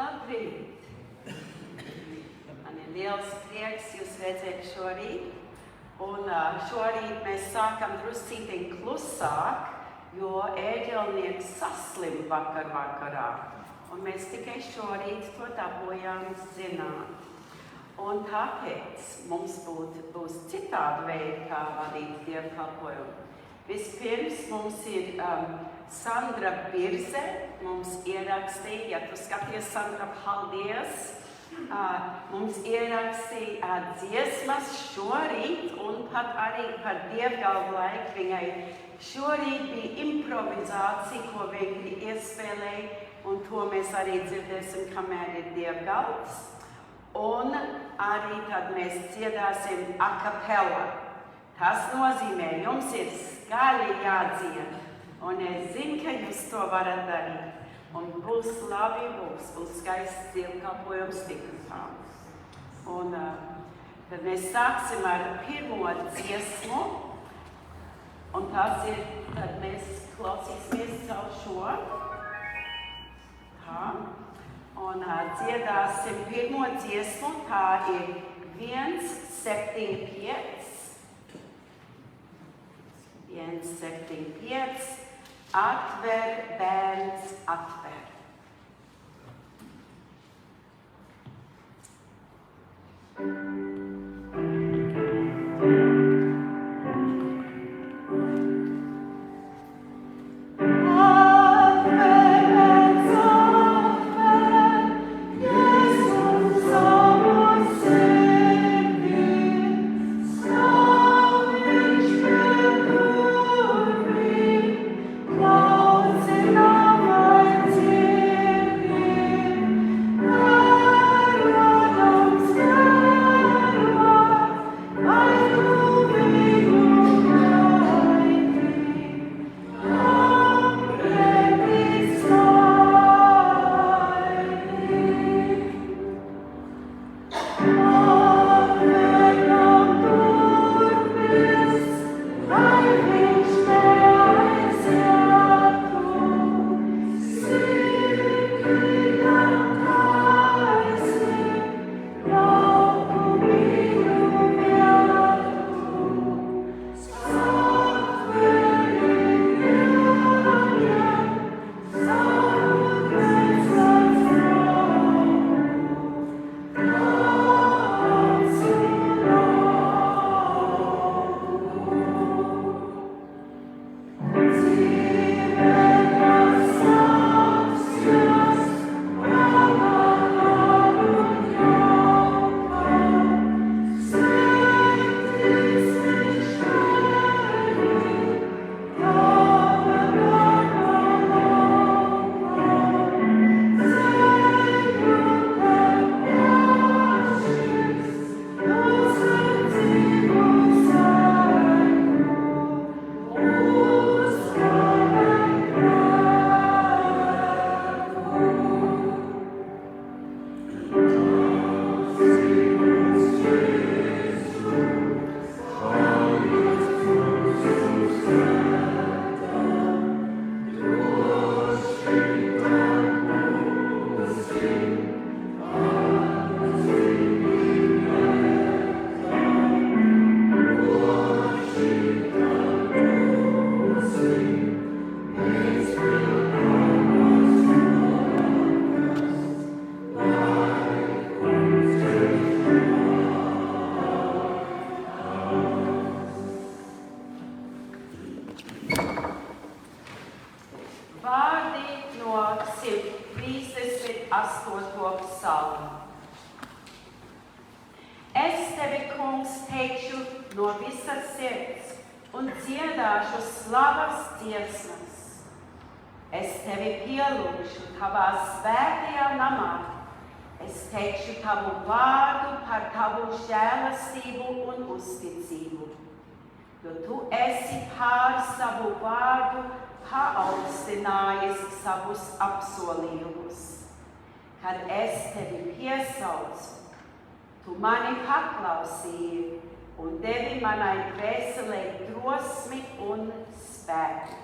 Labrīt! Man ir liels prieks jūs redzēt šorīt. Un šorīt mēs sākam druscītiņ klusāk, jo ēģelnieks saslim vakarā. Un mēs tikai šorīt to dabūjām zināt. Un tāpēc mums būs citādi veidi, kā vadīt dievkalpojumu. Vispirms mums ir Sandra Birze, mums ierakstīja, ja tu skaties, Sandra, paldies! Mums ierakstīja dziesmas šorīt un pat arī par dievgalvu laiku viņai. Šorīt bija improvizācija, ko viņi iespēlēja, un to mēs arī dzirdēsim, kamēr ir dievgalvs. Un arī tad mēs dziedāsim a cappella. Tas nozīmē, jums ir skaļi jādzied, un es zinu, ka jūs to varat darīt. Un būs labi, būs skaists dievkalpojums tik un tā. Un tad mēs sāksim ar pirmo dziesmu, un tas ir, tad mēs klausīsimies caur šo. Tā. Un dziedāsim pirmo dziesmu, tā ir 175. 175. Atver, bērns, atver. Jo tu esi pār savu vārdu paaugstinājis savus apsolījumus. Kad es tevi piesaucu, tu mani paklausīji un devi manai dvēselei drosmi un spēku.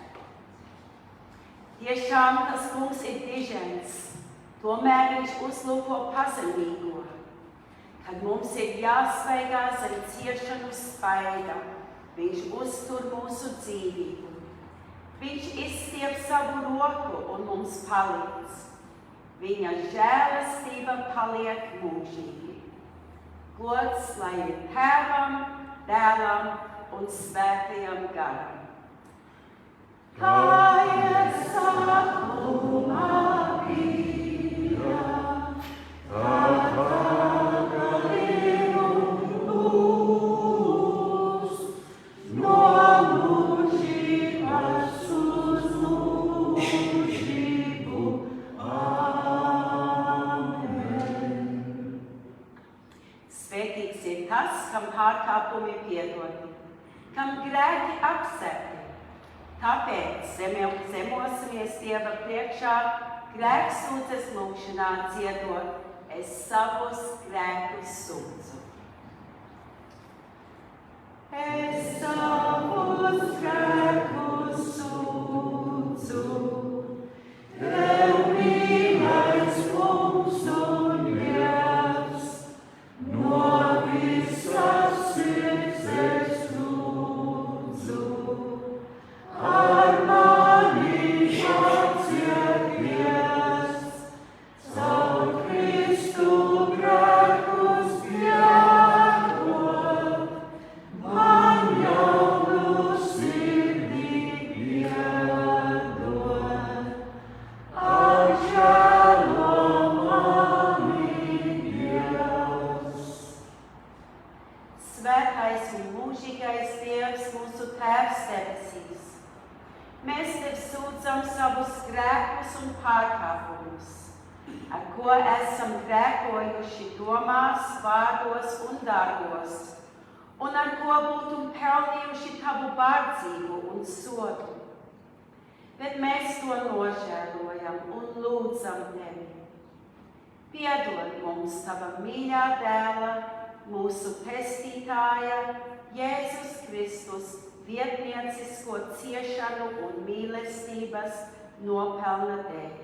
Tiešām tas kungs ir dižens, Tomēr viņš uzlūko pazemīgo, kad mums ir jāsvaigā zem ciešanu spaida, viņš uztur mūsu dzīvību. Viņš izstiep savu roku un mums palīdz. Viņa žēlastība paliek mūžīgi. Gods lai ir Tēvam, Dēlam un Svētajam garam. Kā ir sākumā bija, kam pārkāpumi piedoti, kam grēki apsepti. Tāpēc zemosimies Dieva priekšā, grēksūdzes lūgšanā dziedot, es savus grēkus sūdzu. Es savus grēkus sūdzu, Tev mīlais Kungs un Dievs, no visas sirds es lūdzu, ar mani atcieties, caur Kristu grēkus piedod, man jaunu sirdī piedod, atžēlo mani Dievs. Svētais un mūžīgais Dievs, mūsu Tēvs debesīs, mēs Tev sūdzam savus grēkus un pārkāpumus, ar ko esam grēkojuši domās, vārdos un darbos, un ar ko būtu pelnījuši Tavu bardzību un sodu. Bet mēs to nožēlojam un lūdzam Tevi. Piedod mums Tava mīļā dēla, mūsu pestītāja, Jēzus Kristus, vietniecisko ciešanu un mīlestības nopelna dēļ.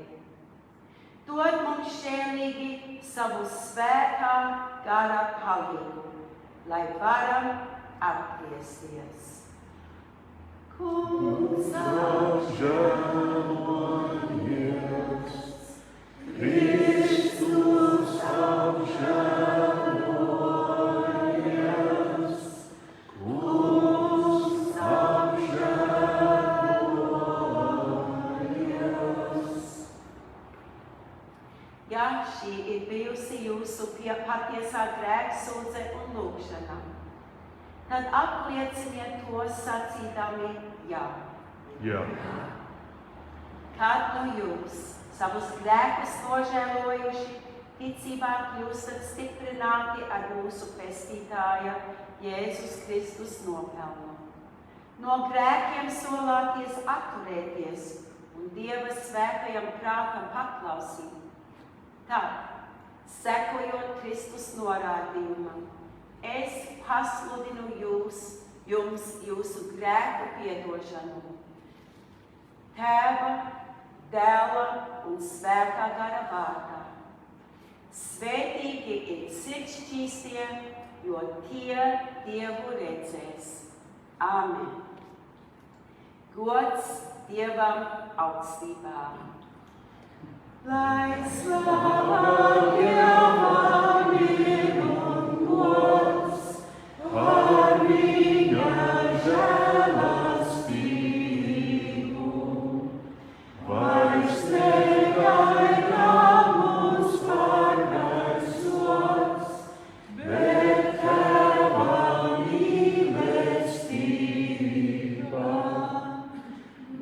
Dod mums žēlīgi savu svētā gara palīdzību, lai varam atgriezties. Kungs apžēlojies, Kristus apžēlojies, Kungs apžēlojies. Ja šī ir bijusi jūsu patiesā grēksūdze un lūgšana, tad aplieciniet to sacīdami jā. Jā. Kad nu jūs savus grēkus nožēlojuši, ticībā kļūstat stiprināti ar mūsu pestītāja Jēzus Kristus nopelnu. No grēkiem solāties atturēties un Dieva svētajam prātam paklausīt. Tad, sekojot Kristus norādījumam, es pasludinu jums jūsu grēku piedošanu. Tēva, Dēla un Svētā gara vārdā. Svētīgi ir sirdsšķīstie, jo tie Dievu redzēs. Āmen. Gods Dievam augstībā. Lai slava Dievam ir un gods par viņa žēlastību. Vairs negaidām mums pārmēsos, bet Tēva mīlestība.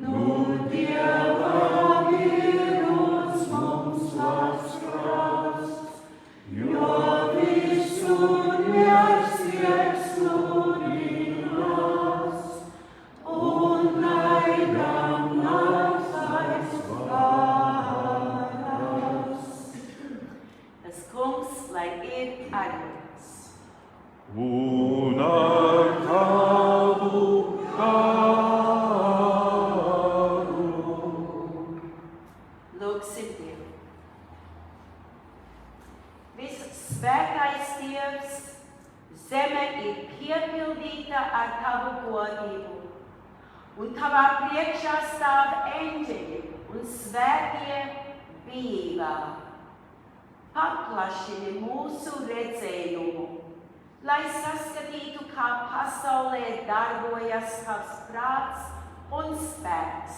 Nu Dievam ir mums labs krasts, jo visur miers tiek sludināts, un gaidām nākstais varas. Tas Kungs lai ir ar jums. Un ar tavu garu. Lūgsim Dievu. Svētais Dievs, zeme ir piepildīta ar tavu godību, un tavā priekšā stāv eņģeļi un svētie bijībā. Paplašini mūsu redzējumu, lai saskatītu, kā pasaulē darbojas tavs prāts un spēks,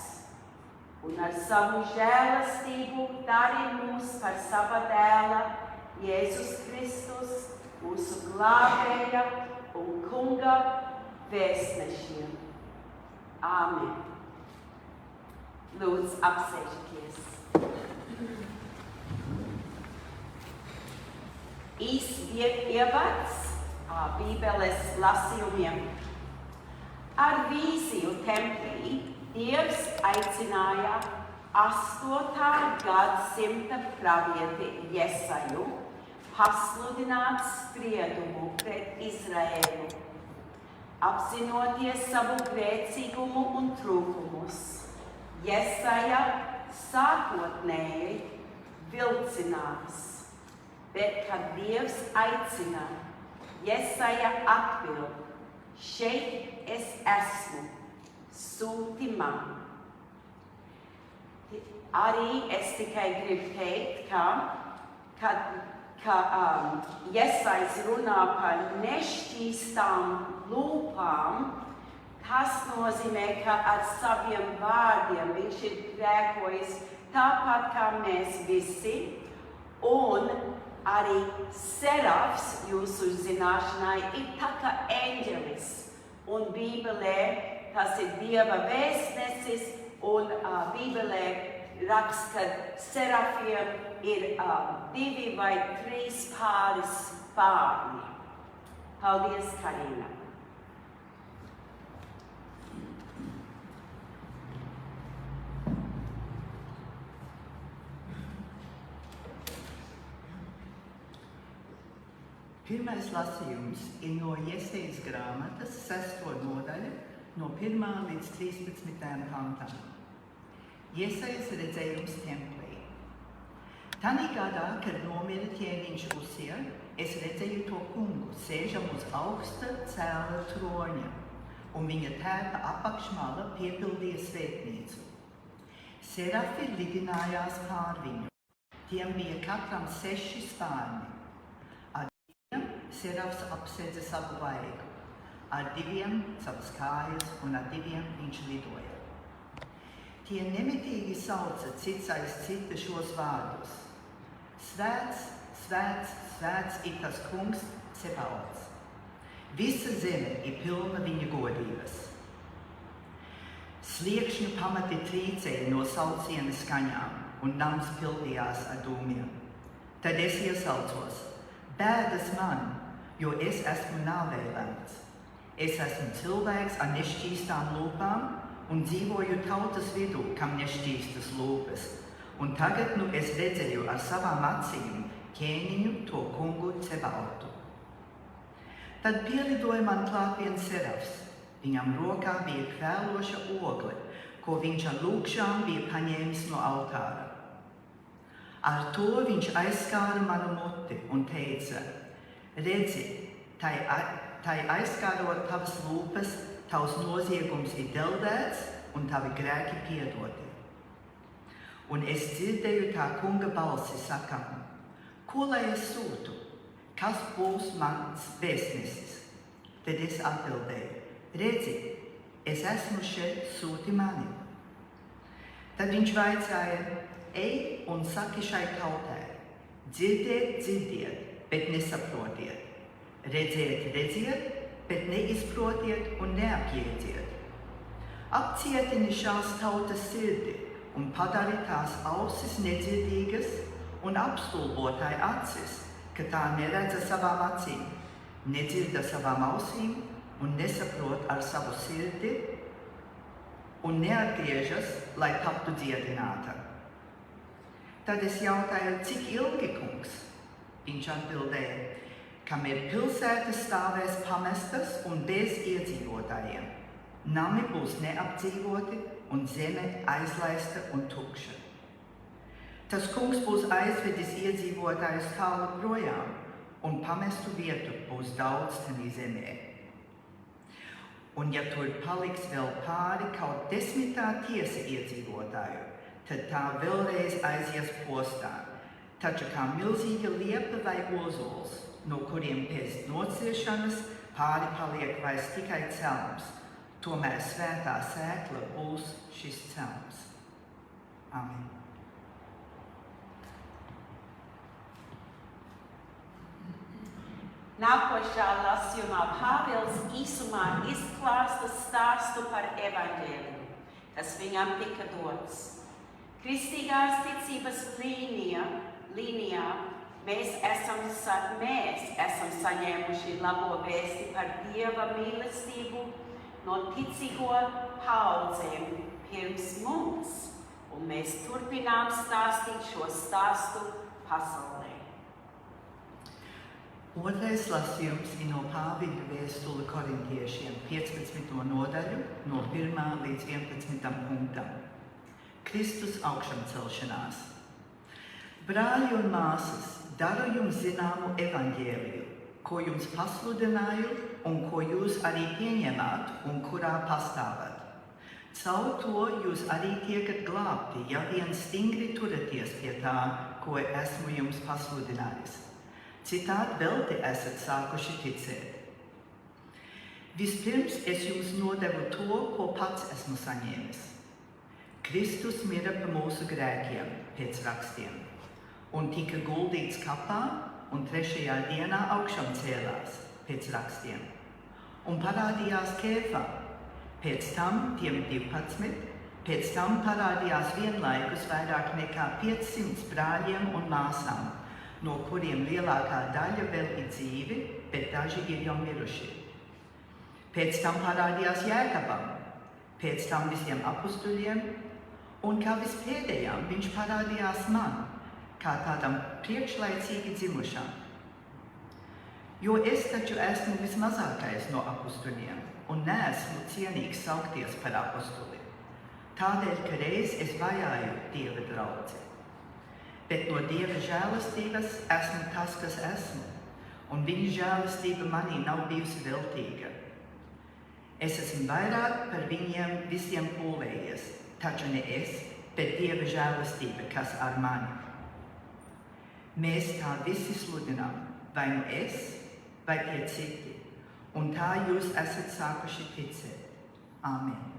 un ar savu žēlastību dari mūs par sava dēla, Jēzus Kristus, mūsu glābēja un kunga vēstnešiem. Āmen. Lūdzu, apsēžaties. Ievads Bībeles lasījumiem. Ar vīziju templī Dievs aicināja 8. gadsimta pravieti Jesaju pasludināt spriedumu pret Izraēlu, apzinoties savu grēcīgumu un trūkumus. Jesaja sākotnēji vilcinās, bet kad Dievs aicina, Jesaja atbild: šeit es esmu, sūti man. Arī es tikai gribu teikt, ka Jesajs runā par nešķīstām lūpām. Tas nozīmē, ka ar saviem vārdiem viņš ir grēkojis tāpat kā mēs visi. Un arī serafs jūsu zināšanai ir tā kā eņģelis. Un Bībelē tas ir Dieva vēstnesis, un Bībelē raksta, ka serafiem ir 2 vai 3 pāris spārni. Paldies, Karina! Pirmais lasījums ir no Jesajas grāmatas 6. nodaļa, no 1. līdz 13. pantam. Jesajas redzējums templī. Tanī gadā, kad nomira ķēniņš Uzija, es redzēju to kungu, sēžam uz augsta cēla troņa, un viņa tēpa apakšmala piepildīja svētnīcu. Serafi lidinājās pār viņu. Tiem bija katram 6 spārni. Serafs apsedza savu vaigu, ar 2 savas kājas un ar 2 viņš lidoja. Tie nemitīgi sauca cits aiz cita šos vārdus: Svēts, svēts, svēts ir tas kungs Cebaots. Visa zeme ir pilna viņa godības. Sliekšņu pamati trīcēja no sauciena skaņām, un nams pildījās ar dūmiem. Tad es iesaucos: bēdas man, jo es esmu nāvēlēts. Es esmu cilvēks ar nešķīstām lūpām un dzīvoju tautas vidū, kam nešķīstas lūpas. Un tagad nu es redzēju ar savām acīm ķēniņu, to kungu Cebaotu. Tad pielidoja man klāt viens serafs. Viņam rokā bija kvēloša ogle, ko viņš ar lūkšām bija paņēmis no altāra. Ar to viņš aizskāra manu muti un teica: redzi, tai aizskārot tavas lūpas, tavs noziegums ir deldēts un tavi grēki piedoti. Un es dzirdēju tā kunga balsi sakām: ko lai es sūtu? Kas būs mans vēstnesis? Tad es atbildēju: redzi, es esmu šeit, sūti mani. Tad viņš vaicāja: ej un saki šai tautai: dzirdiet, dzirdiet, bet nesaprotiet. Redziet, redziet, bet neizprotiet un neapjēdziet. Apcietini šās tautas sirdi un padari tās ausis nedzirdīgas un apstulbotāji acis, ka tā neredza savām acīm, nedzirda savām ausīm un nesaprot ar savu sirdi un neatgriežas, lai taptu dziedināta. Tad es jautāju: cik ilgi, kungs? Viņš atbildēja: kamēr pilsētas stāvēs pamestas un bez iedzīvotājiem, nami būs neapdzīvoti un zeme aizlaista un tukša. Tas kungs būs aizvedis iedzīvotājus tālu projām un pamestu vietu būs daudz tenī zemē. Un ja tur paliks vēl pāri kaut 10. tiesa iedzīvotāju, tad tā vēlreiz aizies postā. Taču kā milzīga liepa vai ozols, no kuriem pēc nociešanas pāri paliek vairs tikai celms, tomēr svētā sēkla būs šis celms. Amen. Nākošā lasījumā Pāvils īsumā izklāsta stāstu par evaņģēliju, kas viņam tika dots. Kristīgās ticības līnijā mēs esam saņēmuši labo vēsti par Dieva mīlestību no ticīgo paudzēm pirms mums, un mēs turpinām stāstīt šo stāstu pasaulē. Otrais lasījums ir no Pāvila vēstule korintiešiem 15. nodaļu no 1. līdz 11. punktam. Kristus augšamcelšanās. Brāļi un māsas, daru jums zināmu evaņģēliju, ko jums pasludināju un ko jūs arī pieņemat un kurā pastāvat. Caur to jūs arī tiekat glābti, ja vien stingri turaties pie tā, ko esmu jums pasludinājis. Citādi velti esat sākuši ticēt. Vispirms es jums nodevu to, ko pats esmu saņēmis. Kristus mira par mūsu grēkiem pēc rakstiem un tika guldīts kapā un 3. dienā augšām cēlās pēc rakstiem un parādījās Kēfam, pēc tam tiem 12, pēc tam parādījās vienlaikus vairāk nekā 500 brāļiem un māsām, no kuriem lielākā daļa vēl ir dzīvi, bet daži ir jau miruši. Pēc tam parādījās Jēkabam, pēc tam visiem apustuļiem, un kā vispēdējām viņš parādījās man, kā tādam priekšlaicīgi dzimušam. Jo es taču esmu vismazākais no apustuļiem, un neesmu cienīgs saukties par apustuli. Tādēļ, ka reiz es vajāju Dieva draudzi. Bet no Dieva žēlastības esmu tas, kas esmu, un viņa žēlastība manī nav bijusi veltīga. Es esmu vairāk par viņiem visiem pūlējies, taču ne es, bet Dieva žēlastība, kas ar mani. Mēs tā visi sludinām, vai nu es, vai tie citi, un tā jūs esat sākuši ticēt. Amen.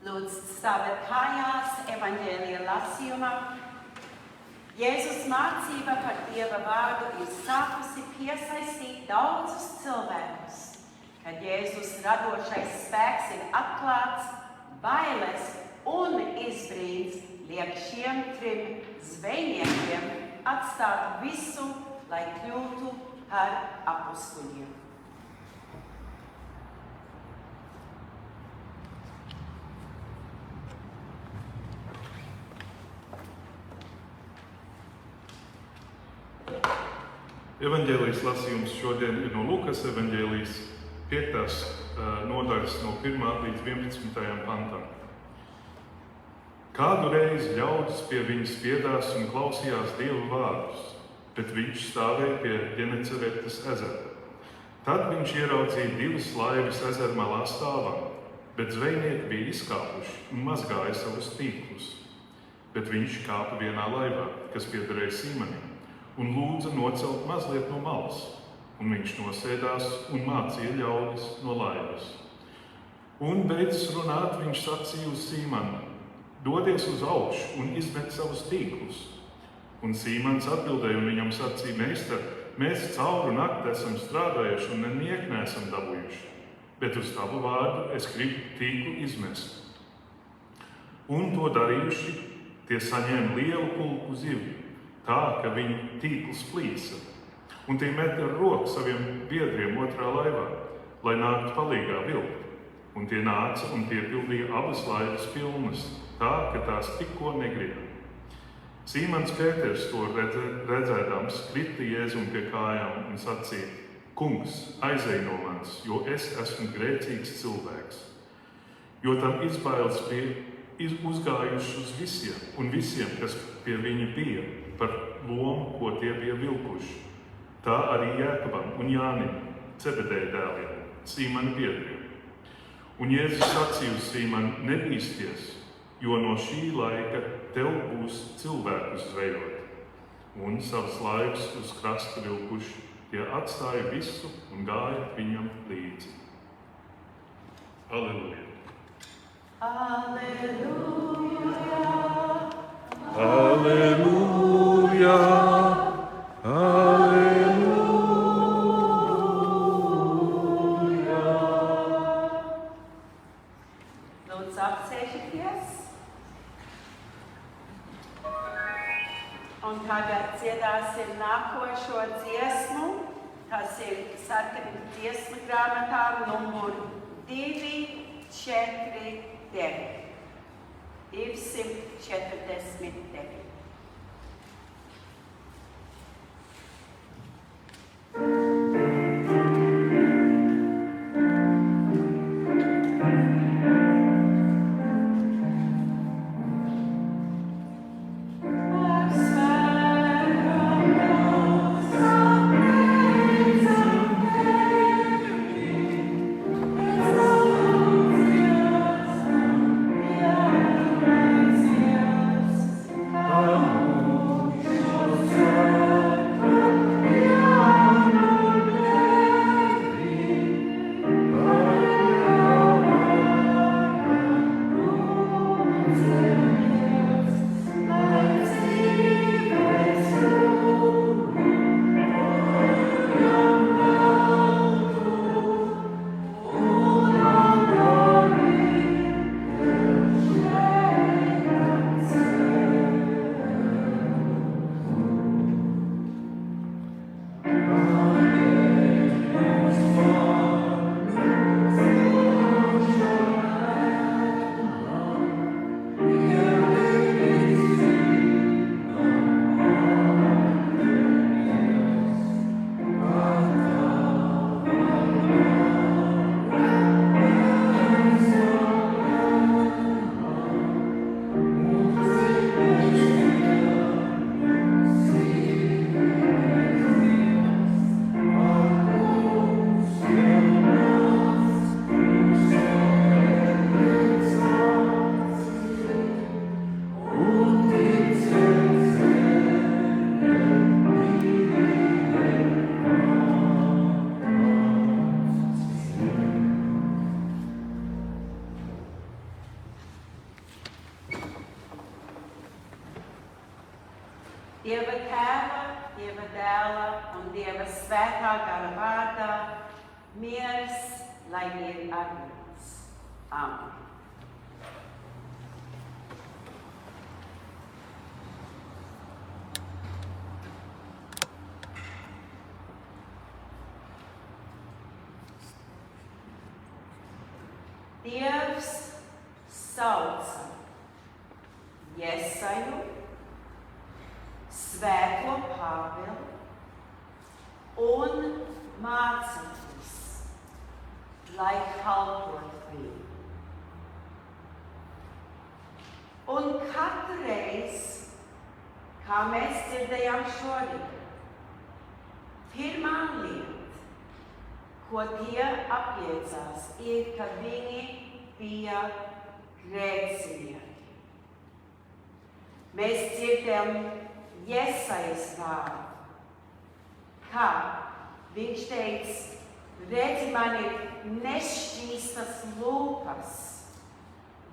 Lūdzu, stāvēt kājās evaņģēlija lasījumā. Jēzus mācība par Dieva vārdu ir sākusi piesaistīt daudzus cilvēkus. Kad Jēzus radošais spēks ir atklāts, bailes un izbrīns liek šiem 3 zvejniekiem atstāt visu, lai kļūtu par apustuļiem. Evaņģēlijas lasījums šodien ir no Lukas evaņģēlijas 5. nodaļas no 1. līdz 11. pantam. Kādu reizi ļaudis pie viņa spiedās un klausījās Dieva vārdus, bet viņš stāvēja pie Ģenecaretes ezera. Tad viņš ieraudzīja 2 laivas ezera malā stāvam, bet zvejnieki bija izkāpuši un mazgāja savus tīklus. Bet viņš kāpa vienā laivā, kas piederēja Sīmanim, un lūdza nocelt mazliet no malas, un viņš nosēdās un mācīja ļaudis no laivas. Un beidzis runāt, viņš sacīja uz Sīmanu: dodies uz augšu un izmet savus tīklus. Un Sīmans atbildēja un viņam sacīja: Meistar, mēs cauru nakti esam strādājuši un nenieku neesam dabūjuši, bet uz tavu vārdu es gribu tīklu izmest. Un to darījuši, tie saņēma lielu pulku zivju, tā, ka viņu tīkls plīsa. Un tie met ar roku saviem biedriem otrā laivā, lai nāktu palīgā vilkt. Un tie nāca un piepildīja abas laivas pilnas, tā, ka tās tikko negrida. Sīmans Pēters to redzēdams krita Jēzum pie kājām un sacīja: Kungs, aizej no manis, jo es esmu grēcīgs cilvēks. Jo tam izbailes uzgājuši uz visiem, kas pie viņa bija, par lomu, ko tie bija vilkuši. Tā arī Jēkabam un Jānim, Cebedeja dēliem, Sīmana biedriem. Un Jēzus sacīja uz Sīmanu: nebīsties, jo no šī laika tev būs cilvēku zvejot. Un savas laivas uz krasta vilkuši, tie atstāja visu un gāja viņam līdzi. Alleluja! Alleluja! Alleluja! Alleluja! Lūdzu, apsēžieties. Un tagad dziedāsim nākošo dziesmu. Tas ir sarkanu dziesmu grāmatā numur 249. 249. Dieva Tēva, Dieva Dēla un Dieva Svētā gara vārdā, miers, lai ir ar mums. Amen. Dievs sauca Jesaju, Svēto Pāvilu un mācekļus, lai kalpotu viņu. Un katru reizi, kā mēs dzirdējām šorīt, pirmā lieta, ko tie apjēdzās, ir, ka viņi bija grēcinieki. Mēs dzirdējam Jesajas vārdu, kā viņš teica: redzi, man ir nešķīstas lūpas,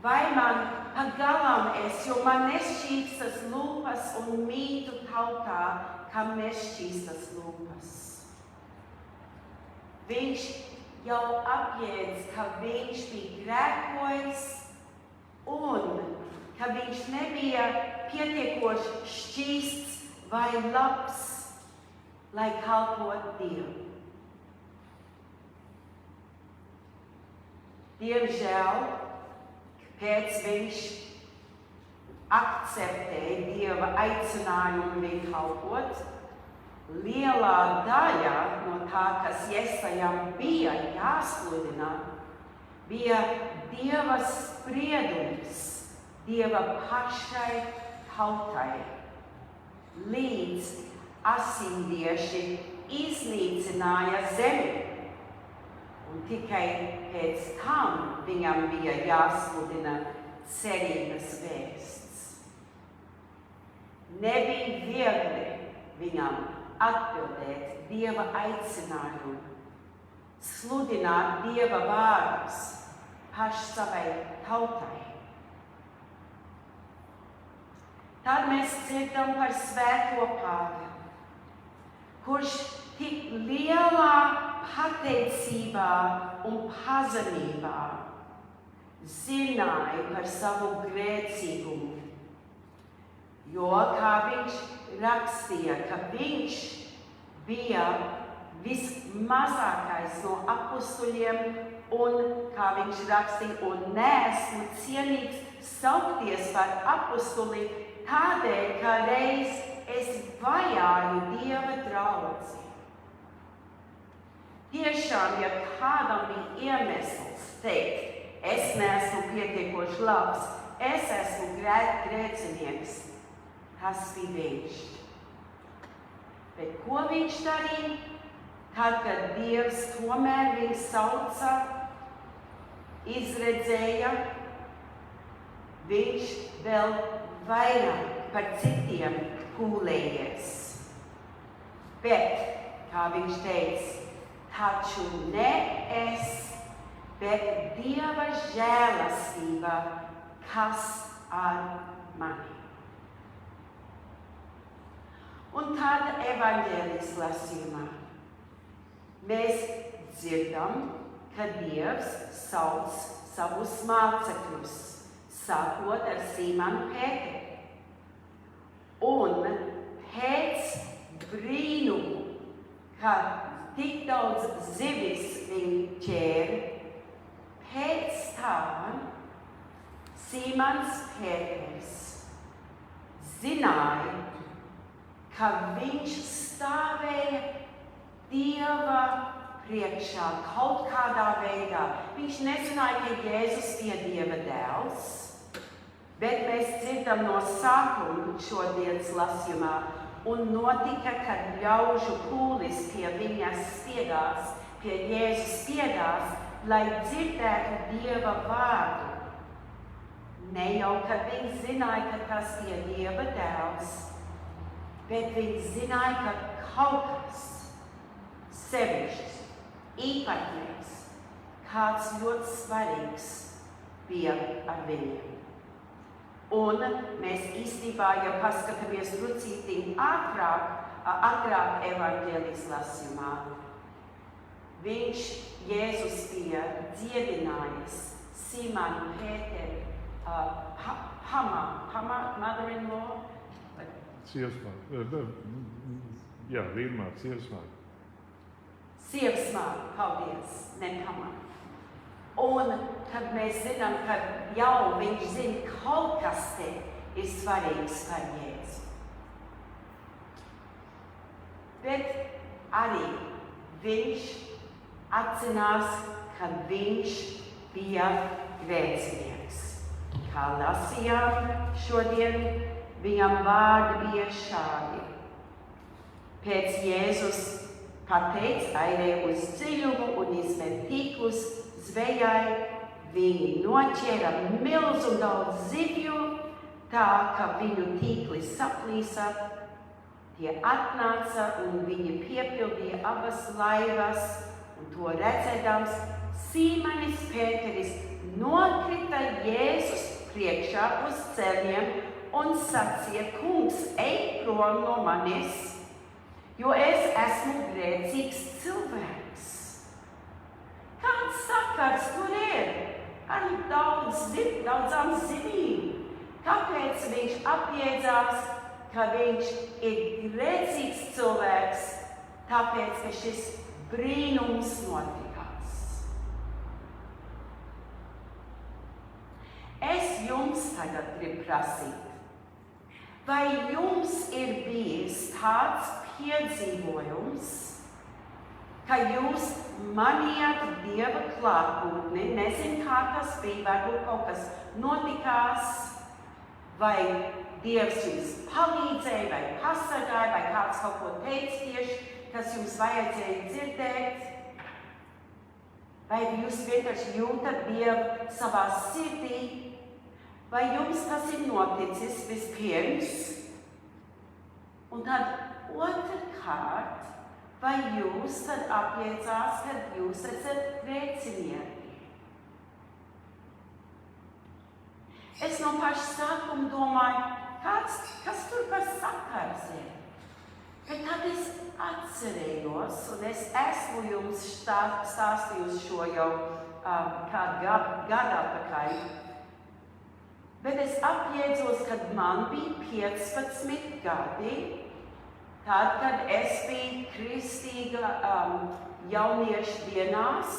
vai man pagalām es, jo man nešķīstas lūpas un mītu tautā, kam nešķīstas lūpas. Viņš jau apjēdz, ka viņš bija grēkojis un ka viņš nebija pietiekoši šķīsts vai labs, lai kalpotu Dievu. Diemžēl, pēc viņš akceptēja Dieva aicinājumu viņu kalpot, lielā daļa no tā, kas Jesajam bija jāsludina, bija Dieva spriedums Dieva pašai tautai, līdz asindieši iznīcināja zemi. Un tikai pēc tam viņam bija jāsludina cerības vēsts. Nebija viegli viņam atbildēt Dieva aicinājumu, sludināt Dieva vārdus paši savai tautai. Tad mēs dzirdam par Svēto Pāvilu, kurš tik lielā pateicībā un pazemībā zināja par savu grēcīgumu. Jo, kā viņš rakstīja, ka viņš bija vismazākais no apustuļiem, un, kā viņš rakstīja, un neesmu cienīgs saukties par apustuli, tādēļ, ka reiz es vajāju Dieva draudzi. Tiešām, ja kādam bija iemesls teikt, es neesmu pietiekoši labs, es esmu grēcinieks, tas bija viņš. Bet ko viņš darīja? Tad, kad Dievs tomēr viņu sauca, izredzēja, viņš vēl vairāk par citiem pūlējies. Bet, kā viņš teica, taču ne es, bet Dieva žēlastība, kas ar mani. Un tad evaņģēlijas lasījumā mēs dzirdam, ka Dievs sauc savus mācekļus, sākot ar Simonu Pēteru. Un pēc brīnumu, kad tik daudz zivis viņu ķēra, pēc tam Simons Pēters zināja, ka viņš stāvēja Dieva priekšā kaut kādā veidā. Viņš nezināja, ka Jēzus bija Dieva dēls, bet mēs dzirdam no sākuma šodienas lasījumā, un notika, kad ļaužu pūlis pie viņas spiedās, pie Jēzus spiedās, lai dzirdētu Dieva vārdu. Ne jau, kad viņi zināja, ka tas bija Dieva dēls, bet viņi zināja, ka kaut kas sevišķs, īpatnējs, kāds ļoti svarīgs bija ar viņiem. Un mēs īstenībā jau paskatāmies drucītī agrāk evaņģēlijas lasījumā. Jēzus bija dziedinājis Simonu Pēteru, mother-in-law. Sievasmāte. Jā, vīrmāte, sievasmāte. Sievasmāte, paldies, ne pamāte. Un tad mēs zinām, ka jau viņš zina, kaut kas te ir svarīgs par Jēzu. Bet arī viņš atzinās, ka viņš bija grēcinieks. Kā lasījām šodien, viņam vārdi bija šādi. Pēc Jēzus pateica, airēja uz dziļumu un izmet tīklus zvejai, viņi noķēra milzu daudz zivju, tā ka viņu tīkli saplīsa. Tie atnāca un viņi piepildīja abas laivas, un to redzēdams, Sīmanis Pēteris nokrita Jēzus priekšā uz ceļiem un sacīja: Kungs, ej prom no manis, jo es esmu grēcīgs cilvēks. Kāds sakars tur ir ar daudzām zivīm? Kāpēc viņš apjēdzās, ka viņš ir grēcīgs cilvēks, tāpēc, ka šis brīnums notikās? Es jums tagad gribu prasīt, vai jums ir bijis tāds piedzīvojums, ka jūs manījāt Dieva klātbūtni, nezinu, kā tas bija, varbūt kaut kas notikās, vai Dievs jums palīdzēja, vai pasargāja, vai kāds kaut ko teica tieši, kas jums vajadzēja dzirdēt. Vai jūs vienkārši jūtat Dievu savā sirdī, vai jums tas ir noticis vispirms, un tad otrkārt, vai jūs tad apliecās, kad jūs esat grēcinieki? Es no paša sākuma domāju, kas tur par sakars ir? Bet tad es atcerējos, un es esmu jums stāstījusi šo jau kādu gadu atpakaļ. Bet es apjēdzos, kad man bija 15 gadi, tad, kad es biju kristīga jauniešu dienās,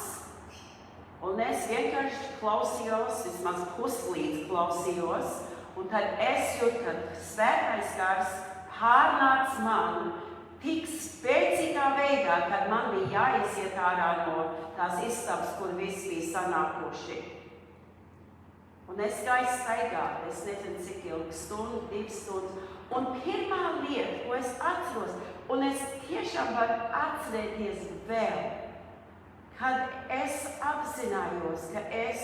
un es vienkārši klausījos, vismaz puslīdz klausījos, un tad es jūtu, ka svētais gars pārnāc man tik spēcīgā veidā, kad man bija jāiziet ārā no tās istabas, kur visi bija sanākuši. Un es gāju staigāt, es nezinu cik ilgi, stundu, 2 stundas. Un pirmā lieta, ko es atceros, un es tiešām varu atcerēties vēl, kad es apzinājos, ka es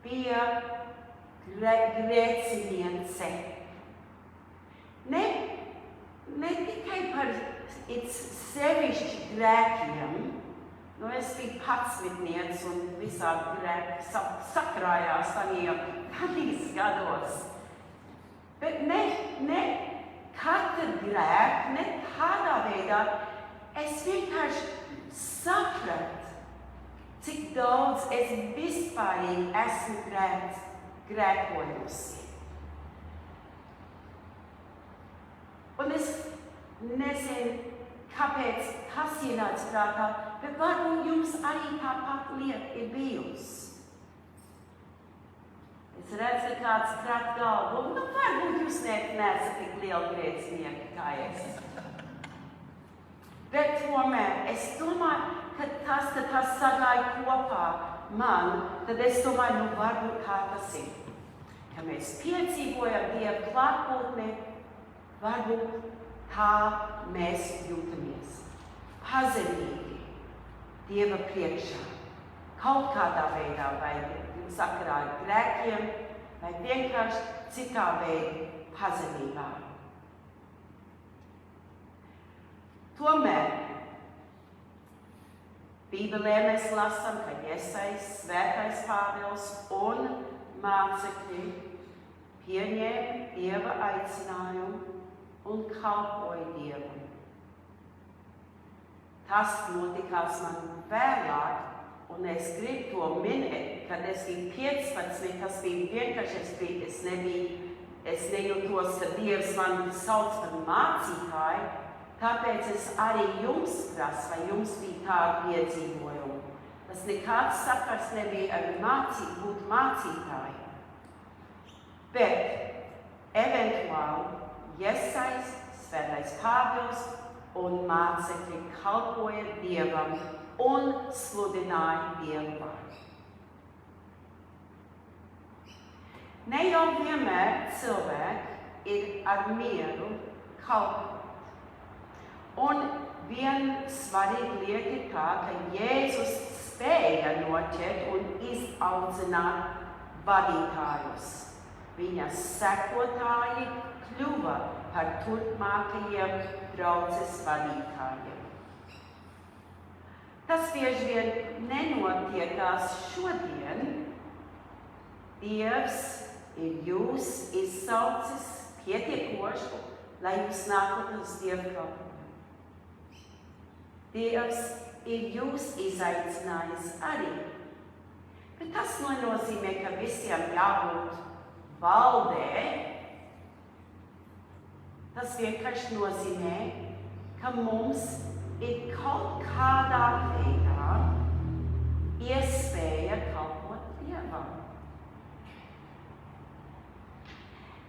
biju grēciniece. Ne tikai par sevišķi grēkiem, es biju 11 un visādi grēki sakrājās tādīs gados. Bet ne katra grēka, ne tādā veidā, es vienkārši sapratu, cik daudz es vispārīgi esmu grēkojusi. Un es nezinu, kāpēc tas ienāca prātā, bet varbūt jums arī tāpat lieta ir bijusi. Es redzu, ka kāds krāt galvu, varbūt jūs neesat tik lieli grēcinieki kā es. Bet tomēr es domāju, ka tas sagāja kopā man, tad es domāju, varbūt kā tas ir. Ka mēs piedzīvojam Dieva klātbūtni, varbūt kā mēs jūtamies. Pazemīgi Dieva priekšā, kaut kādā veidā, vai sakarā ar grēkiem, vai vienkārši citā veidā pazemībā. Tomēr Bībelē mēs lasām, ka Iesais, Svētais Pāvils un mācekļi pieņēma Dieva aicinājumu un kalpoja Dievam. Tas notikās man vēlāk, un es gribu to minēt, kad es biju 15, tas bija vienkārši, es nejūtos, ka Dievs man sauc par mācītāju, tāpēc es arī jums prasu, vai jums bija tādi piedzīvojumi. Tas nekāds sakars nebija ar būt mācītāju. Bet eventuāli Iesais, Svētais Pāvils un mācekļi kalpoja Dievam un sludināja Dievu vārdu. Ne jau vienmēr cilvēki ir ar mieru kalpot. Un viena svarīga lieta ir tā, ka Jēzus spēja noķert un izaudzināt vadītājus. Viņa sekotāji kļuva par turpmākajiem draudzes vadītājiem. Tas bieži vien nenotiekās šodien. Dievs ir jūs izsaucis pietiekoši, lai jūs nākot uz Dievu kalpošanu. Dievs ir jūs izaicinājis arī. Bet tas nenozīmē, ka visiem jābūt valdē. Tas vienkārši nozīmē, ka mums ir kaut kādā veidā iespēja kalpot Dievam.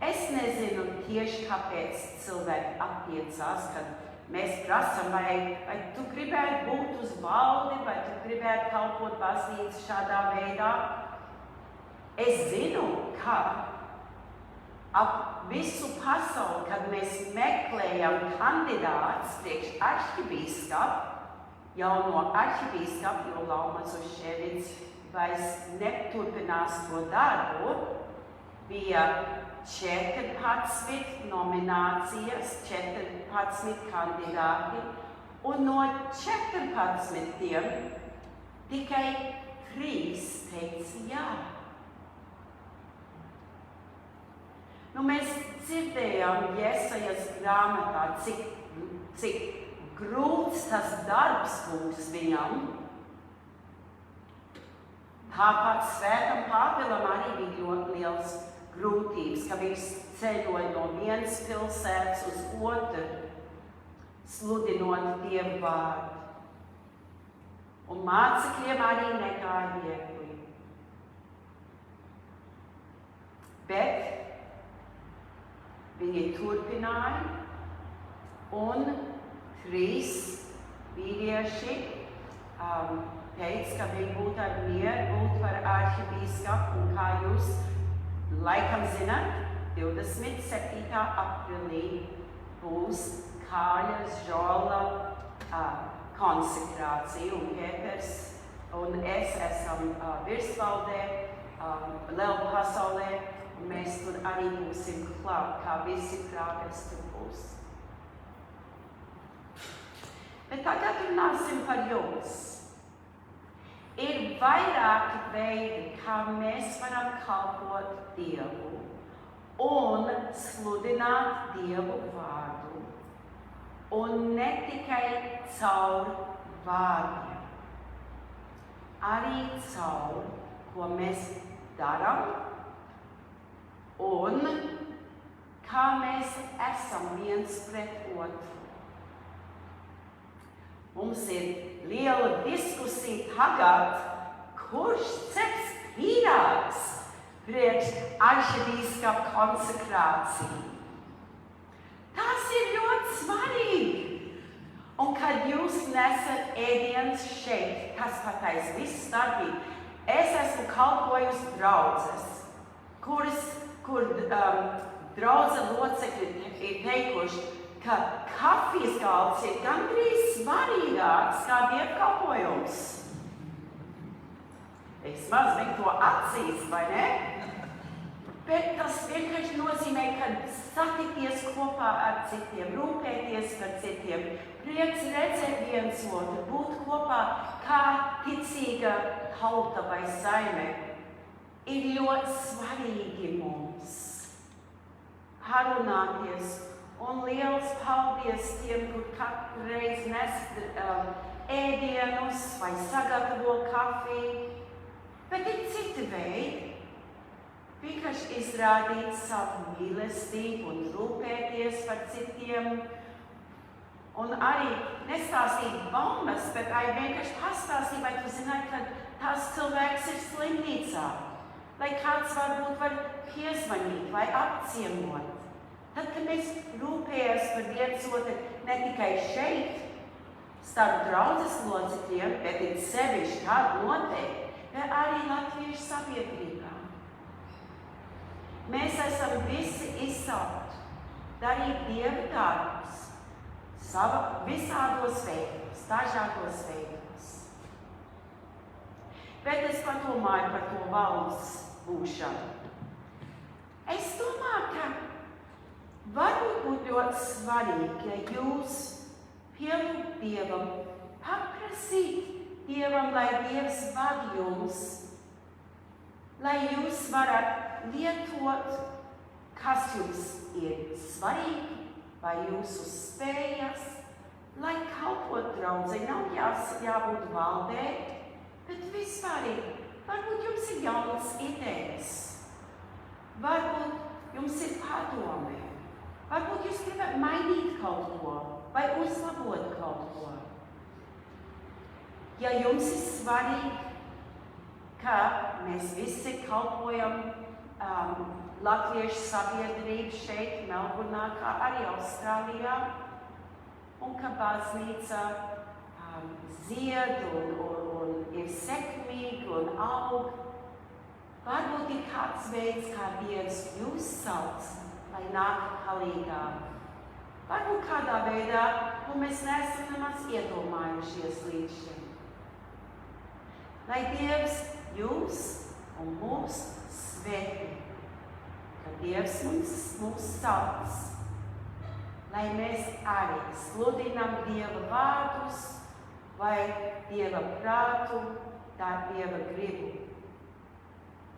Es nezinu tieši, kāpēc cilvēki attiecās, kad mēs prasām, vai tu gribētu būt uz valdi, vai tu gribētu kalpot baznīcu šādā veidā. Es zinu, ka ap visu pasauli, kad mēs meklējam kandidātus priekš arhibīskapu, jauno arhibīskapu, jo Laumazuševics vairs neturpinās to darbu, bija 14 nominācijas, 14 kandidāti, un no 14 tikai 3 teica jā. Nu, mēs dzirdējām Jesajas grāmatā, cik grūts tas darbs būs viņam. Tāpat Svētam Pāvilam arī bija ļoti liels grūtības, ka viņš ceļoja no vienas pilsētas uz otru, sludinot Dievu vārdu. Un mācekļiem arī negāja viegli. Bet viņi turpināja, un 3 vīrieši teica, ka viņi būtu ar mieru būt par arhibīskapu, un kā jūs laikam zināt, 27. aprīlī būs Kāļa Žola konsekrācija, un Pēters un es esam virsvaldē, Lielu pasaulē, un mēs tur arī būsim klāt, kā visi prāvesti būs. Bet tagad runāsim par jums. Ir vairāki veidi, kā mēs varam kalpot Dievu un sludināt Dievu vārdu. Un ne tikai caur vārdiem, arī caur, ko mēs darām un kā mēs esam viens pret otru. Mums ir liela diskusija tagad, kurš ceps pīrāgs priekš arhibīskapa konsekrāciju. Tas ir ļoti svarīgi. Un kad jūs nesat ēdienas šeit, kas pateiks viss starpīgi, es esmu kalpojusi draudzes, kur draudze locekļi ir teikuši, ka kafijas galds ir gandrīz svarīgāks kā dievkalpojums. Vismaz viņi to atzīst, vai ne? Bet tas vienkārši nozīmē, ka satikties kopā ar citiem, rūpēties par citiem, prieks redzēt viens otru, būt kopā kā ticīga tauta vai saime, ir ļoti svarīgi mums parunāties. Un liels paldies tiem, kur katru reizi nes ēdienus vai sagatavo kafiju. Bet ir citi veidi. Vienkārši izrādīt savu mīlestību un rūpēties par citiem. Un arī nestāstīt baumas, bet arī vienkārši pastāstīt, vai tu zināji, ka tās cilvēks ir slimnīcā. Lai kāds varbūt var piezvanīt vai apciemot. Tad, kad mēs rūpējamies par viens otru ne tikai šeit, starp draudzes locekļiem, bet ir sevišķi kādu noteikti, bet arī latviešu sabiedrībā. Mēs esam visi izsaukti darīt Dieva darbus visādos veidos, dažādos veidos. Bet es padomāju par to valsts būšanu. Es domāju, ka varbūt būtu ļoti svarīgi, ja jūs pielūgt Dievam, paprasīt Dievam, lai Dievs vada jums, lai jūs varat lietot, kas jums ir svarīgi, vai jūsu spējas, lai kalpot draudzei, nav jābūt valdē, bet vispārīgi, varbūt jums ir jaunas idejas, varbūt jums ir padomē. Varbūt jūs gribat mainīt kaut ko vai uzlabot kaut ko. Ja jums ir svarīgi, ka mēs visi kalpojam latviešu sabiedrību šeit, Melburnā, kā arī Austrālijā, un ka baznīca zied un ir sekmīga un aug, Varbūt ir kāds veids, kā Dievs jūs sauc, lai nāk palīgā. Varbūt kādā veidā, ko mēs neesam nemaz iedomājušies līdz šim. Lai Dievs jūs un mūs svētī, ka Dievs mūs sauc, lai mēs arī sludinām Dieva vārdus vai Dieva prātu, tā Dieva gribu.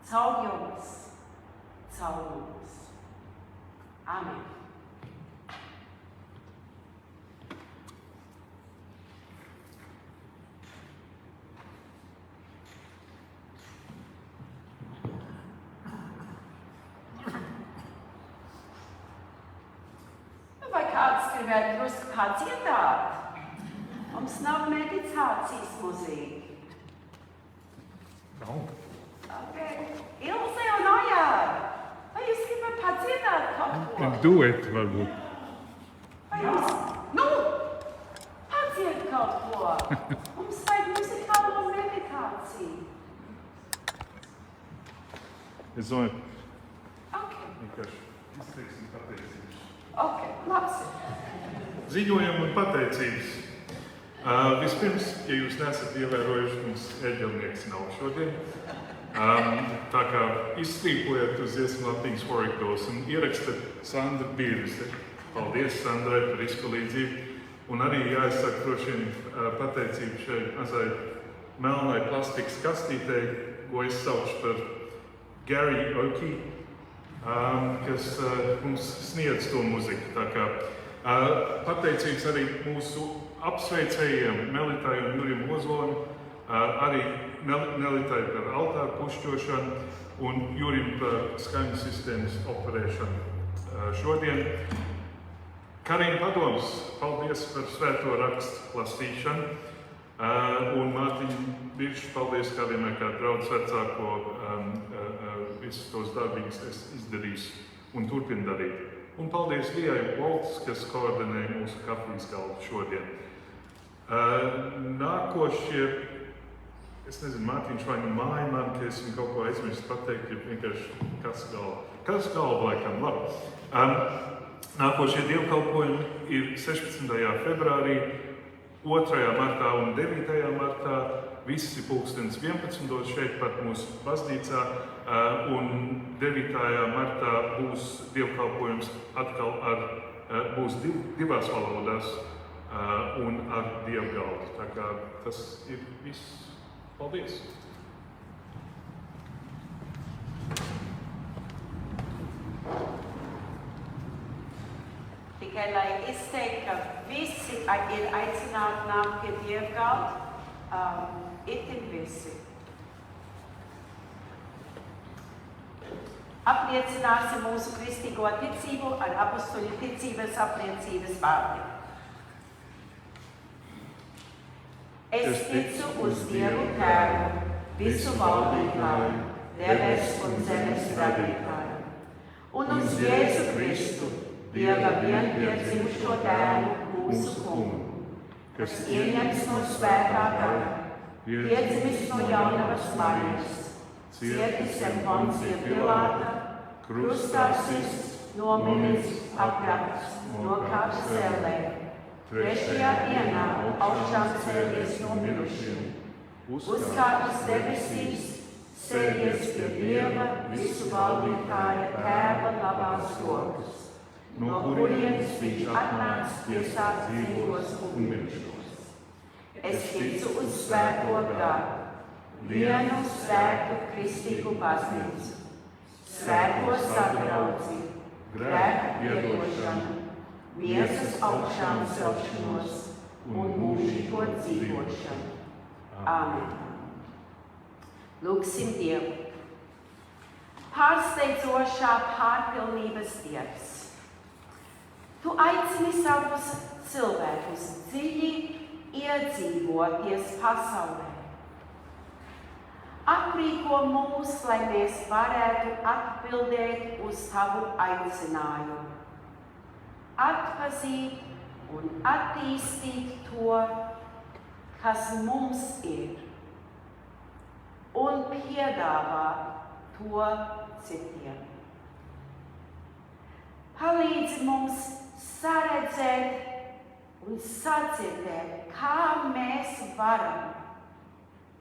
Caur jums, caur mums. Amen. Vai kāds gribētu drusku padziedāt? Mums nav meditācijas mūzika. Nav. Okay. Ilze un Ojāra, vai jūs gribat padziedāt kaut ko? Duet varbūt. Vai jūs, padzied kaut ko. Mums vajag muzikālo meditāciju. Es domāju, Okay. vienkārši izteiksim pateicības. Okay, labs. Ziņojumi un pateicības. Vispirms, ja jūs neesat ievērojuši, mums eģelnieks nav šodien. Tā kā izstrīpojat uz Dziesmu Latvijas Horikdos un ierakstat Sandra Bīrvise. Paldies Sandrai par izpalīdzību. Un arī jāizsaka droši vien pateicību šai mazai melnai plastikas kastītei, ko es saucu par Gary Oakey, kas mums sniedz to muziku. Tā kā pateicības arī mūsu apsveicējiem Melitai un Jurim Ozolim, arī Melitai par altāru pušķošanu un Jurim par skaņu sistēmas operēšanu šodien. Karina Padoms, paldies par svēto rakstu lasīšanu. Un Mārtiņa Biršs, paldies kā vienmēr kā draudz vecāko, visus tos darbības es izdarīšu un turpinu darīt. Un paldies Lijai Volts, kas koordinē mūsu kafijas galdu šodien. Nākošie, es nezinu, Mārtiņš vai nu māja man, ka esmu kaut ko aizmirst pateikt, ja vienkārši kas galva laikam, labi. Nākošie dievkalpojumi ir 16. februārī, 2. martā un 9. martā, visi pulkstens 11. šeit pat mūsu baznīcā, un 9. martā būs dievkalpojums atkal būs divās valodās un ar dievgaldu. Tā kā tas ir viss. Paldies! Tikai lai izteiktu, ka visi ir aicināti nākt pie dievgalda, itin visi. Apliecināsim mūsu kristīgo ticību ar apostoļu ticības apliecības vārdiem. Es ticu uz Dievu Tēvu, visu valdītāju, debes un zemes radītāju, un uz Jēzu Kristu, Dieva vienpiedzimušo dēlu, mūsu kungu, kas ieņemts no svētā gara, piedzimis no jaunavas Marijas, cietis zem Poncija Pilāta, krustā sists, nomiris, apgrabts, nokāpts cellē, 3. dienā augšām cēlies no mirušiem, uzkāpis debesīs, sēdies pie Dieva visu valdītāja Tēva labās rokas, no kurienes viņš atnāks tiesāt dzīvos un mirušos. Es ticu uz svēto garu, vienu svētu kristīgu baznīcu, svēto sadraudzību, grēku piedošanu, miesas augšām celšanos un mūžīgo dzīvošanu. Āmen. Lūgsim Dievu. Pārsteidzošā pārpilnības Dievs, Tu aicini savus cilvēkus dziļi iedzīvoties pasaulē. Aprīko mūs, lai mēs varētu atbildēt uz Tavu aicinājumu. Atpazīt un attīstīt to, kas mums ir, un piedāvāt to citiem. Palīdzi mums saredzēt un sadzirdēt, kā mēs varam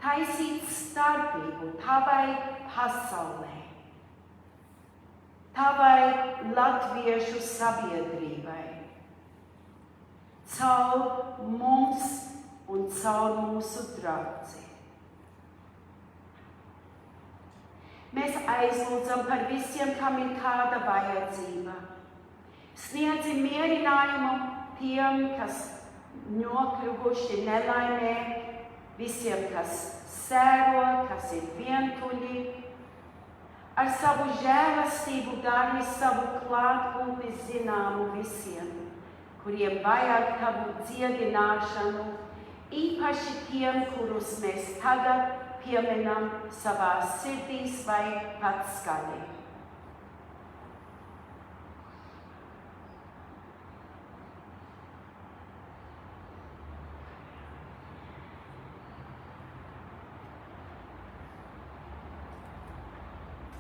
taisīt starpību tavai pasaulē, tavai latviešu sabiedrībai, caur mums un caur mūsu draudzi. Mēs aizlūdzam par visiem, kam ir kāda vajadzība. Sniedzi mierinājumu tiem, kas nokļuvuši nelaimē, visiem, kas sēro, kas ir vientuļi. Ar savu žēlastību dari savu klātbūtni zināmu visiem, kuriem vajag tavu dziedināšanu, īpaši tiem, kurus mēs tagad pieminam savās sirdīs vai pat skaļi.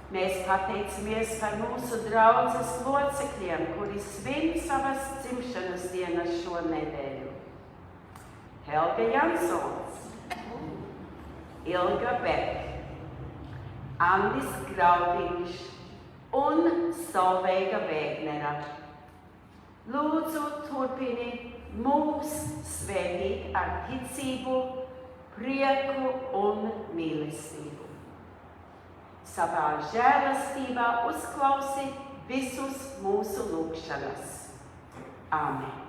Mēs pateicamies par mūsu draudzes locekļiem, kuri svin savas dzimšanas dienas šo nedēļu. Helga Jansons, Ilga Beck, Andis Graudiņš un Solveiga Vēgnera. Lūdzu, turpini mūs svētīt ar ticību, prieku un mīlestību. Savā žēlastībā uzklausi visus mūsu lūgšanas. Āmen.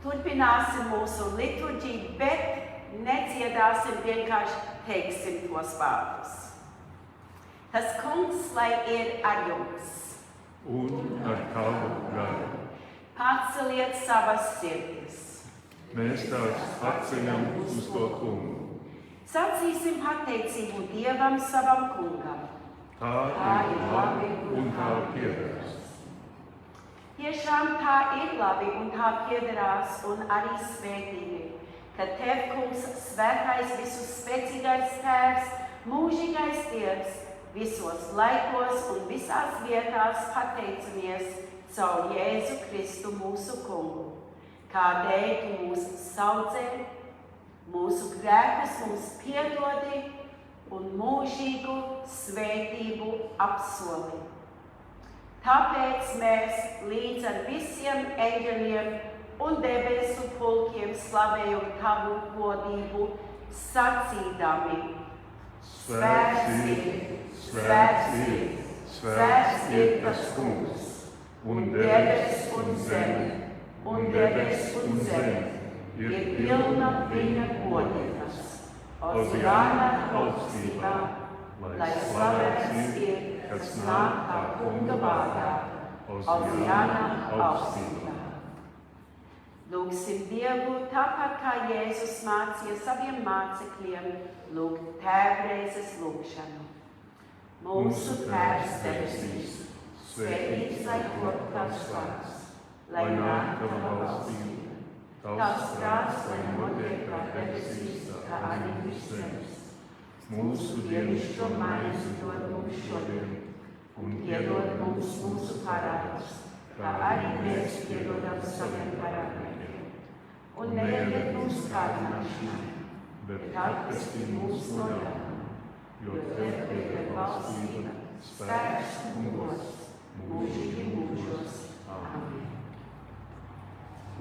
Turpināsim mūsu liturģiju, bet nedziedāsim, vienkārši teiksim tos vārdus. Tas kungs, lai ir ar jums. Un ar tavu garu. Paceliet savas sirdis. Mēs tās atceļam uz to kungu. Sacīsim pateicību Dievam savam kungam. Tā ir labi un tā piederas. Tiešām tā ir labi un tā piederās un arī svētīgi, ka Tev, kungs, svētais visu spēcīgais Tēvs, mūžīgais Dievs, visos laikos un visās vietās pateicamies caur Jēzu Kristu mūsu kungu. Kādēļ Tu mūs saudzē, mūsu grēkus mums piedodi un mūžīgu svētību apsoli. Tāpēc mēs līdz ar visiem eņģeļiem un debesu pulkiem slavējam Tavu godību, sacīdami: Svēts ir, svēts ir, svēts ir tas kungs, un debes un zeme, un debes un zeme ir pilna viņa godības. Ozjāna augstībā, lai slavēts ir, kas nāk tā kunga vārdā. Ozjāna augstībā. Lūgsim Dievu tāpat kā Jēzus mācīja saviem mācekļiem lūgt tēvreizes lūgšanu. Mūsu Tēvs debesīs, svētīts lai top Tavs vārds, lai nāk Tava valstība. Tavs prāts, lai notiek kā debesīs, tā arī virs zemes. Mūsu dienascho maizi dod mums šodien, un piedod mums mūsu parādus, kā arī mēs piedodam saviem parādniekiem. Un neieved mūsu kārdināšanā, bet atpestī mūs no ļauna, jo Tev pieder valstība, spēks un gods, mūžīgi mūžos. Āmen.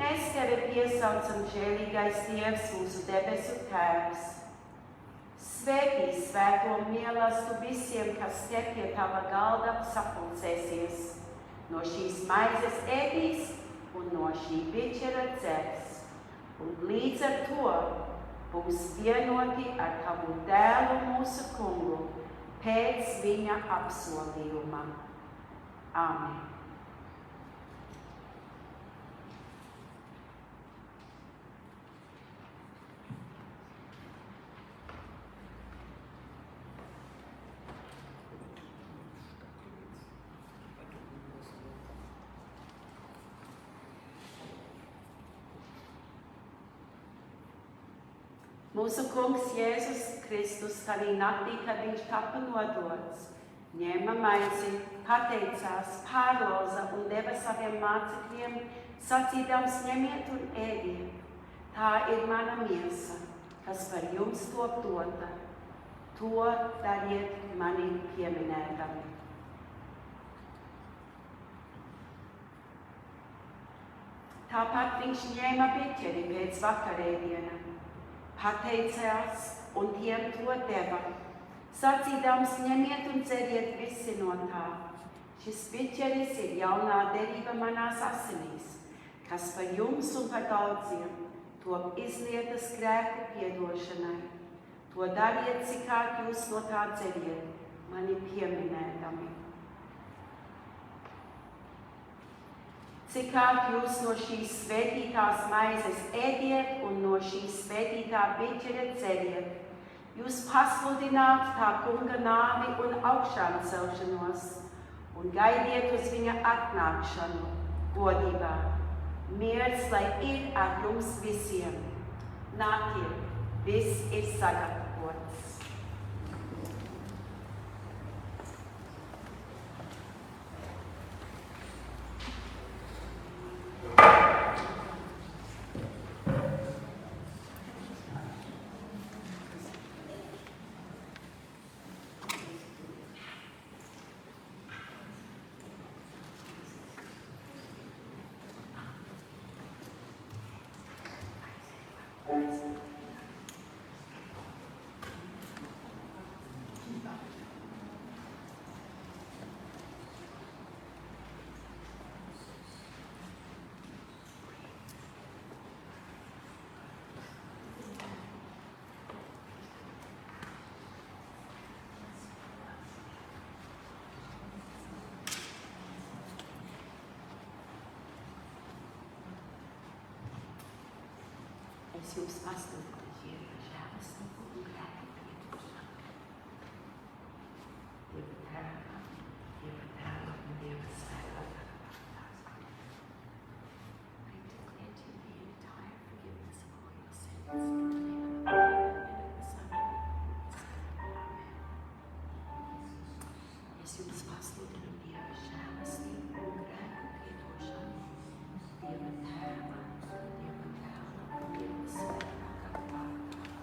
Mēs Tevi piesaucam, žēlīgais Dievs, mūsu debesu Tēvs. Svētī svēto mīlestību visiem, kas te pie Tava galda sapulcēsies. No šīs maizes ēdīs un no šī biķera dzers. Un līdz ar to būs vienoti ar Tavu dēlu mūsu kungu pēc viņa apsolījuma. Āmen. Mūsu kungs Jēzus Kristus tādā naktī, kad viņš tapa nodots, ņēma maizi, pateicās, pārlauza un deva saviem mācekļiem, sacīdams: ņemiet un ēdiet. Tā ir mana miesa, kas par jums top dota. To dariet mani pieminēdami. Tāpat viņš ņēma biķeri pēc vakarēdiena, pateicās un tiem to deva, sacīdams: ņemiet un dzeriet visi no tā. Šis biķeris ir jaunā derība manās asinīs, kas par jums un par daudziem top izlietas grēku piedošanai. To dariet, cik kārt jūs no tā dzeriet, mani pieminēdami. Cik kārt jūs no šīs svētītās maizes ēdiet un no šīs svētītā biķera dzeriet, jūs pasludināt tā kunga nāvi un augšām celšanos un gaidiet uz viņa atnākšanu godībā. Miers lai ir ar jums visiem. Nāciet, viss ir sagatavots. Es jums pasludinu Dieva žēlastību un grēku piedošanu. Dieva Tēva un Dieva Svētā gara vārdā. I declare to you the entire forgiveness of all your sins. In the name of the Father, and of the Son, and of the Spirit. Amen. Es jums pasludinu Dieva žēlastību un grēku piedošanu. Dieva Tēva, Dieva Dēla un Dieva Svētā gara vārdā. Amen.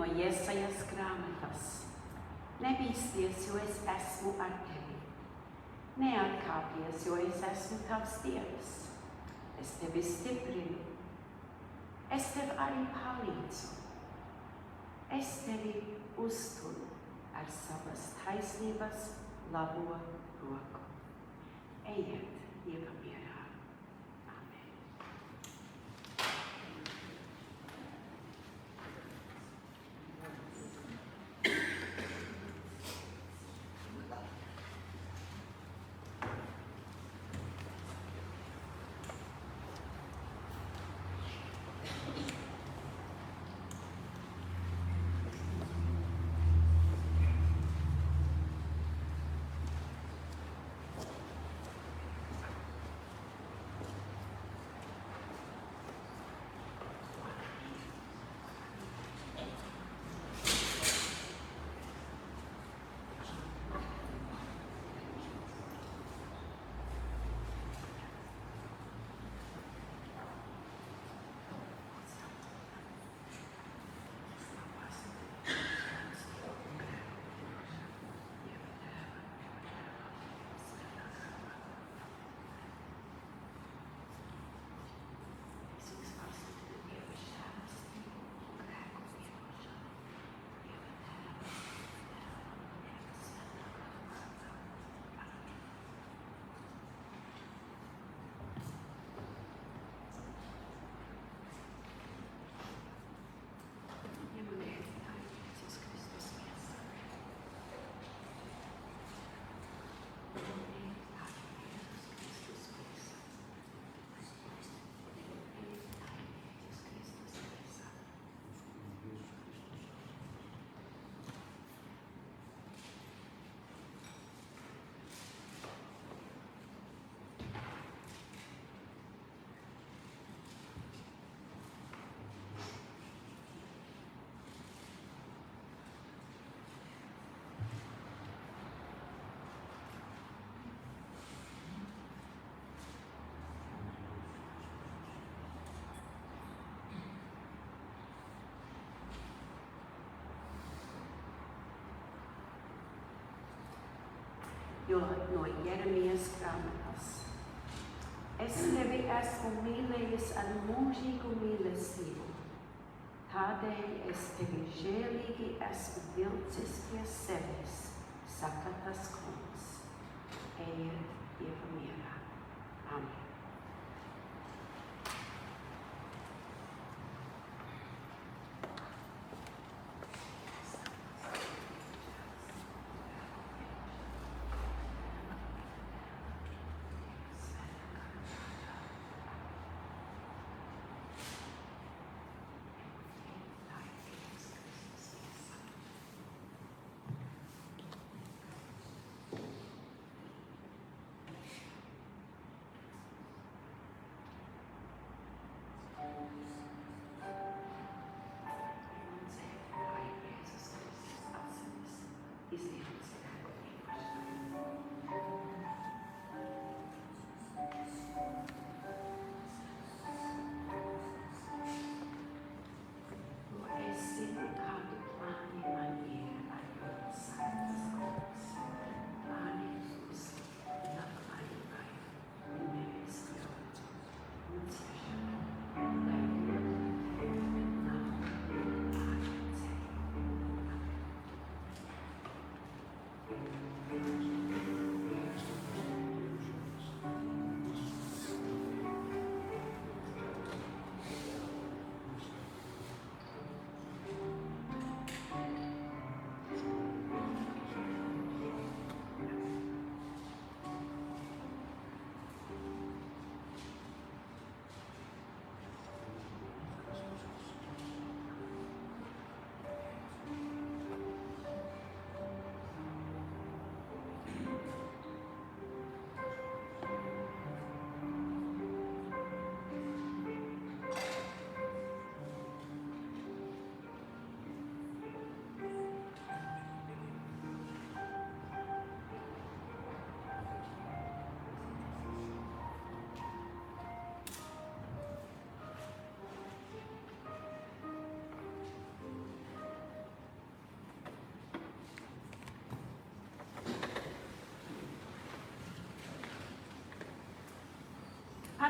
no Iesajas grāmatas. Nebīsties, jo es esmu ar tevi. Neatkāpies, jo es esmu tavs Dievs. Es tevi stiprinu. Es tev arī palīdzu. Es tevi uzturu ar savas taisnības labo roku. Ejiet Dieva mierā. Amen. Jo no Jeremijas grāmatas. Es tevi esmu mīlējis ar mūžīgu mīlestību. Tādēļ es tevi žēlīgi esmu vilcis pie sevis, saka tas kungs. Ejiet Dieva mierā. Amen.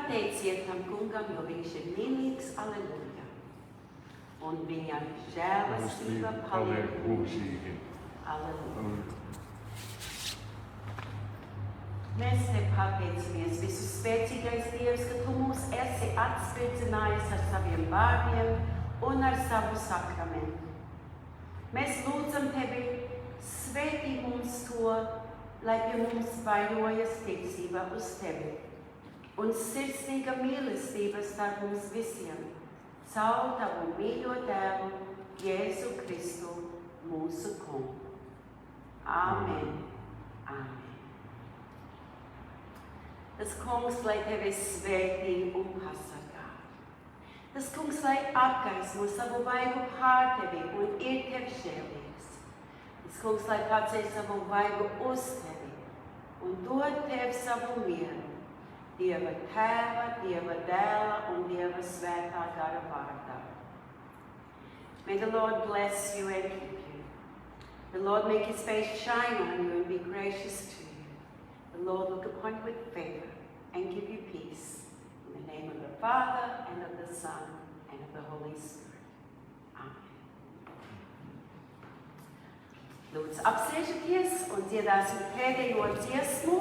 pateiciet tam kungam, jo viņš ir mīlīgs, aleluja. Un viņa žēlastība paliek mūžīgi. Aleluja. Mēs te pateicamies, visu spēcīgais Dievs, ka tu mūs esi atspērdzinājis ar saviem vārdiem un ar savu sakramentu. Mēs lūdzam tevi, svētī mums to, lai pie mums vairojas ticība uz tevi un sirsnīga mīlestība starp mums visiem, caur tavu mīļo dēlu, Jēzu Kristu, mūsu kungu. Āmen. Āmen. Tas kungs, lai tevi svētī un pasargā. Tas kungs, lai apgaismo savu vaigu pār tevi un ir tev žēlīgs. Tas kungs, lai paceļ savu vaigu uz tevi un dod tev savu mieru. Dieva Tēva, Dieva Dēla un Dieva Svētā gara vārdā. May the Lord bless you and keep you. The Lord make his face shine on you and be gracious to you. The Lord look upon you with favor and give you peace. In the name of the Father, and of the Son, and of the Holy Spirit. Amen. Lūdzu, apsēžaties un dziedāsim pēdējo dziesmu.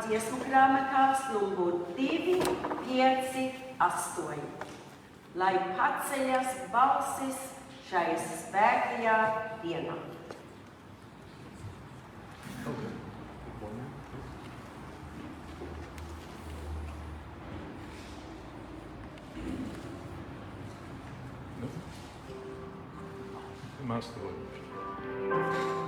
Dziesmu grāmatās numur 2, 5, 8. Lai paceļas balsis šai svētajā dienā. Master. Amen.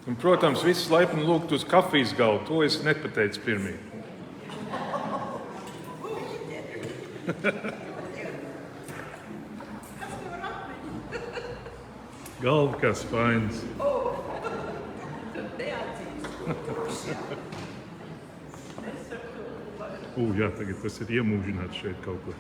Un, protams, visus laipni lūgt uz kafijas galdu. To es nepateicu pirmie. Galva kā spainis. Jā, tagad tas ir iemūžināts šeit kaut kur.